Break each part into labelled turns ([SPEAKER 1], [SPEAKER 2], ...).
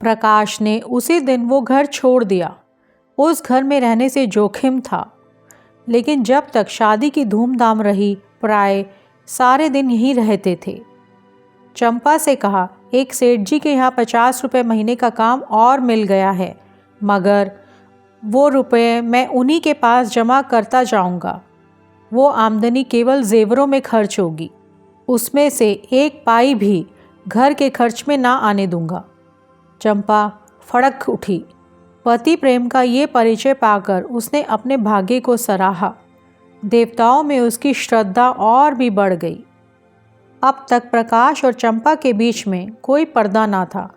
[SPEAKER 1] प्रकाश ने उसी दिन वो घर छोड़ दिया। उस घर में रहने से जोखिम था, लेकिन जब तक शादी की धूमधाम रही प्राय सारे दिन यहीं रहते थे। चंपा से कहा, एक सेठ जी के यहाँ 50 रुपये महीने का काम और मिल गया है, मगर वो रुपये मैं उन्हीं के पास जमा करता जाऊँगा। वो आमदनी केवल जेवरों में खर्च होगी, उसमें से एक पाई भी घर के खर्च में ना आने दूंगा। चंपा फड़क उठी। पति प्रेम का ये परिचय पाकर उसने अपने भाग्य को सराहा। देवताओं में उसकी श्रद्धा और भी बढ़ गई। अब तक प्रकाश और चंपा के बीच में कोई पर्दा ना था।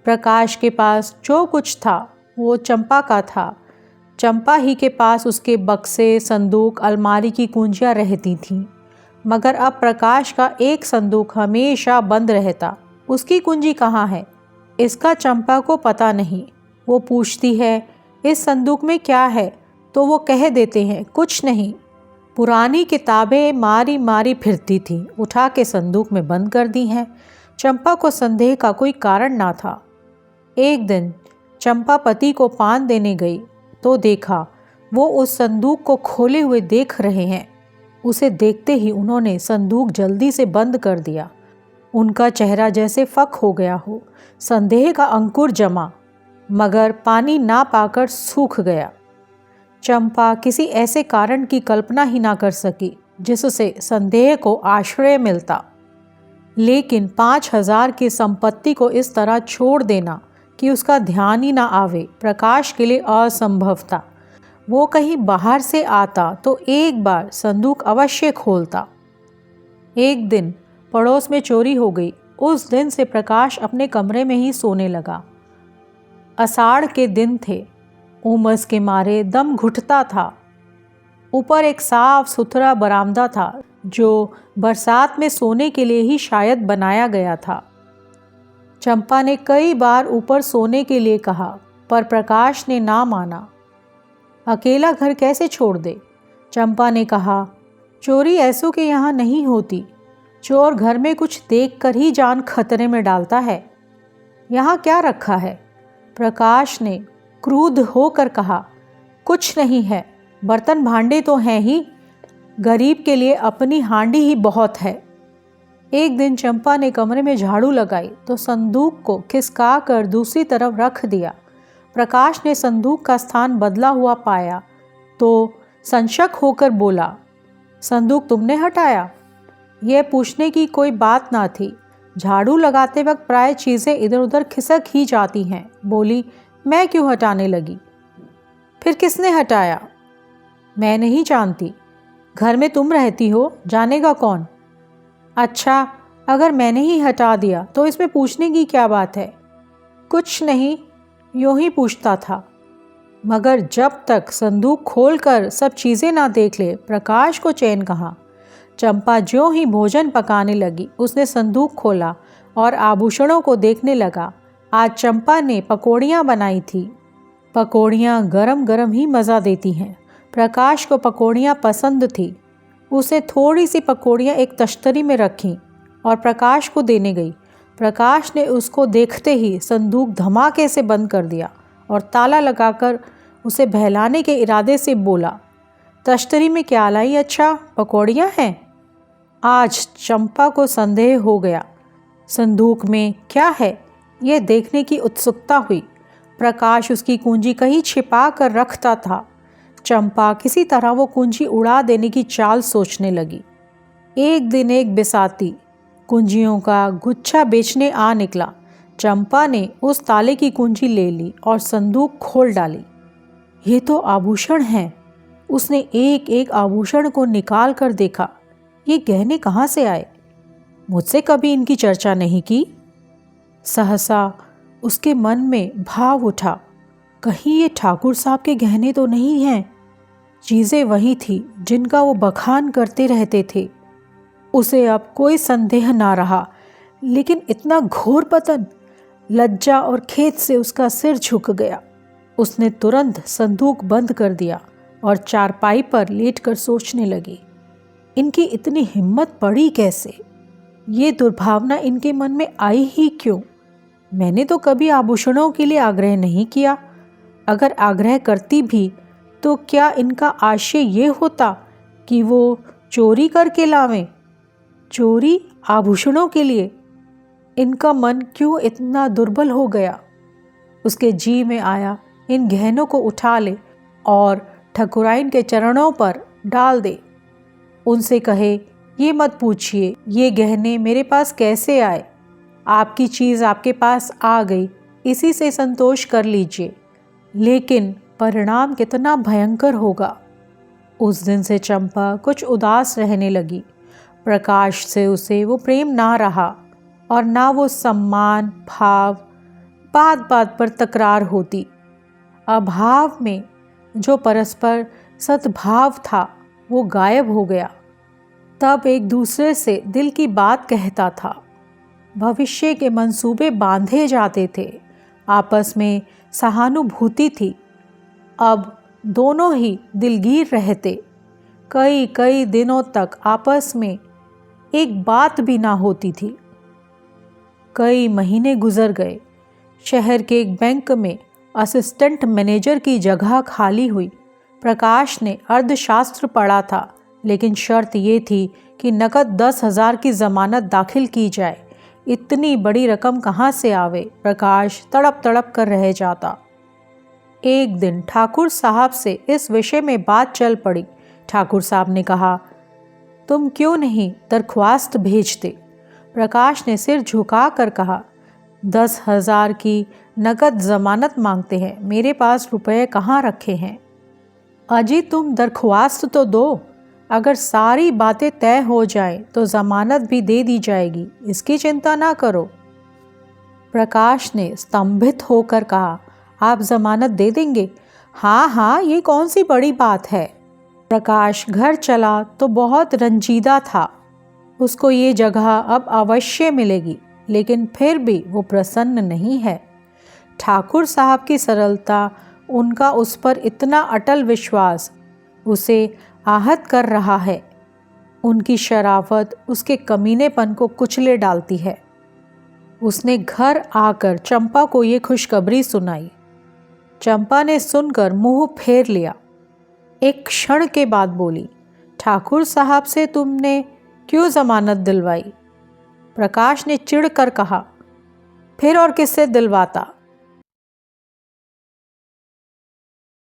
[SPEAKER 1] प्रकाश के पास जो कुछ था वो चंपा का था। चंपा ही के पास उसके बक्से, संदूक, अलमारी की कुंजियाँ रहती थीं, मगर अब प्रकाश का एक संदूक हमेशा बंद रहता। उसकी कुंजी कहाँ है, इसका चंपा को पता नहीं। वो पूछती है, इस संदूक में क्या है, तो वो कह देते हैं कुछ नहीं। पुरानी किताबें मारी मारी फिरती थी, उठा के संदूक में बंद कर दी हैं। चंपा को संदेह का कोई कारण ना था। एक दिन चंपा पति को पान देने गई तो देखा वो उस संदूक को खोले हुए देख रहे हैं। उसे देखते ही उन्होंने संदूक जल्दी से बंद कर दिया। उनका चेहरा जैसे फक हो गया हो। संदेह का अंकुर जमा, मगर पानी ना पाकर सूख गया। चंपा किसी ऐसे कारण की कल्पना ही ना कर सकी जिससे संदेह को आश्रय मिलता। लेकिन 5,000 की संपत्ति को इस तरह छोड़ देना कि उसका ध्यान ही ना आवे, प्रकाश के लिए असंभव था। वो कहीं बाहर से आता तो एक बार संदूक अवश्य खोलता। एक दिन पड़ोस में चोरी हो गई। उस दिन से प्रकाश अपने कमरे में ही सोने लगा। आषाढ़ के दिन थे, उमस के मारे दम घुटता था। ऊपर एक साफ सुथरा बरामदा था जो बरसात में सोने के लिए ही शायद बनाया गया था। चंपा ने कई बार ऊपर सोने के लिए कहा, पर प्रकाश ने ना माना। अकेला घर कैसे छोड़ दे? चंपा ने कहा, चोरी ऐसों के यहाँ नहीं होती। चोर घर में कुछ देख कर ही जान खतरे में डालता है। यहाँ क्या रखा है? प्रकाश ने क्रुद्ध होकर कहा, कुछ नहीं है, बर्तन भांडे तो हैं ही, गरीब के लिए अपनी हांडी ही बहुत है। एक दिन चंपा ने कमरे में झाड़ू लगाई तो संदूक को खिसका कर दूसरी तरफ रख दिया। प्रकाश ने संदूक का स्थान बदला हुआ पाया तो संशक होकर बोला, संदूक तुमने हटाया? यह पूछने की कोई बात ना थी। झाड़ू लगाते वक्त प्राय चीज़ें इधर उधर खिसक ही जाती हैं। बोली, मैं क्यों हटाने लगी? फिर किसने हटाया? मैं नहीं जानती। घर में तुम रहती हो, जानेगा कौन? अच्छा, अगर मैंने ही हटा दिया तो इसमें पूछने की क्या बात है? कुछ नहीं, यूं ही पूछता था। मगर जब तक संदूक खोलकर सब चीज़ें ना देख ले, प्रकाश को चैन कहाँ। चंपा ज्यों ही भोजन पकाने लगी, उसने संदूक खोला और आभूषणों को देखने लगा। आज चंपा ने पकौड़ियाँ बनाई थी। पकौड़ियाँ गरम गरम ही मज़ा देती हैं। प्रकाश को पकौड़ियाँ पसंद थी। उसने थोड़ी सी पकौड़ियाँ एक तश्तरी में रखीं और प्रकाश को देने गई। प्रकाश ने उसको देखते ही संदूक धमाके से बंद कर दिया और ताला लगाकर उसे बहलाने के इरादे से बोला, तश्तरी में क्या लाई? अच्छा, पकौड़ियाँ हैं। आज चंपा को संदेह हो गया। संदूक में क्या है ये देखने की उत्सुकता हुई। प्रकाश उसकी कुंजी कहीं छिपा कर रखता था। चंपा किसी तरह वो कुंजी उड़ा देने की चाल सोचने लगी। एक दिन एक बिसाती कुंजियों का गुच्छा बेचने आ निकला। चंपा ने उस ताले की कुंजी ले ली और संदूक खोल डाली। ये तो आभूषण हैं। उसने एक एक आभूषण को निकाल कर देखा। ये गहने कहाँ से आए? मुझसे कभी इनकी चर्चा नहीं की। सहसा उसके मन में भाव उठा, कहीं ये ठाकुर साहब के गहने तो नहीं हैं? चीज़ें वही थी जिनका वो बखान करते रहते थे। उसे अब कोई संदेह ना रहा, लेकिन इतना घोर पतन! लज्जा और खेद से उसका सिर झुक गया। उसने तुरंत संदूक बंद कर दिया और चारपाई पर लेटकर सोचने लगी, इनकी इतनी हिम्मत पड़ी कैसे? ये दुर्भावना इनके मन में आई ही क्यों? मैंने तो कभी आभूषणों के लिए आग्रह नहीं किया। अगर आग्रह करती भी तो क्या इनका आशय ये होता कि वो चोरी करके लावें? चोरी आभूषणों के लिए? इनका मन क्यों इतना दुर्बल हो गया? उसके जी में आया इन गहनों को उठा ले और ठकुराइन के चरणों पर डाल दे। उनसे कहे, ये मत पूछिए ये गहने मेरे पास कैसे आए, आपकी चीज़ आपके पास आ गई, इसी से संतोष कर लीजिए। लेकिन परिणाम कितना भयंकर होगा। उस दिन से चंपा कुछ उदास रहने लगी। प्रकाश से उसे वो प्रेम ना रहा और ना वो सम्मान भाव। बात बात पर तकरार होती। अभाव में जो परस्पर सद्भाव था वो गायब हो गया। तब एक दूसरे से दिल की बात कहता था। भविष्य के मंसूबे बांधे जाते थे। आपस में सहानुभूति थी। अब दोनों ही दिलगीर रहते। कई कई दिनों तक आपस में एक बात भी ना होती थी। कई महीने गुजर गए। शहर के एक बैंक में असिस्टेंट मैनेजर की जगह खाली हुई। प्रकाश ने अर्थशास्त्र पढ़ा था, लेकिन शर्त ये थी कि नकद 10,000 की ज़मानत दाखिल की जाए। इतनी बड़ी रकम कहाँ से आवे? प्रकाश तड़प तड़प कर रह जाता। एक दिन ठाकुर साहब से इस विषय में बात चल पड़ी। ठाकुर साहब ने कहा, तुम क्यों नहीं दरख्वास्त भेजते? प्रकाश ने सिर झुका कर कहा, 10,000 की नकद ज़मानत मांगते हैं, मेरे पास रुपए कहाँ रखे हैं? अजी तुम दरख्वास्त तो दो। अगर सारी बातें तय हो जाएं तो ज़मानत भी दे दी जाएगी, इसकी चिंता ना करो। प्रकाश ने स्तंभित होकर कहा, आप ज़मानत दे देंगे? हाँ हाँ, ये कौन सी बड़ी बात है। प्रकाश घर चला तो बहुत रंजीदा था। उसको ये जगह अब अवश्य मिलेगी, लेकिन फिर भी वो प्रसन्न नहीं है। ठाकुर साहब की सरलता, उनका उस पर इतना अटल विश्वास उसे आहत कर रहा है। उनकी शराफत उसके कमीनेपन को कुचले डालती है। उसने घर आकर चंपा को ये खुशखबरी सुनाई। चंपा ने सुनकर मुंह फेर लिया। एक क्षण के बाद बोली, ठाकुर साहब से तुमने क्यों ज़मानत दिलवाई? प्रकाश ने चिढ़ कर कहा, फिर और किससे दिलवाता?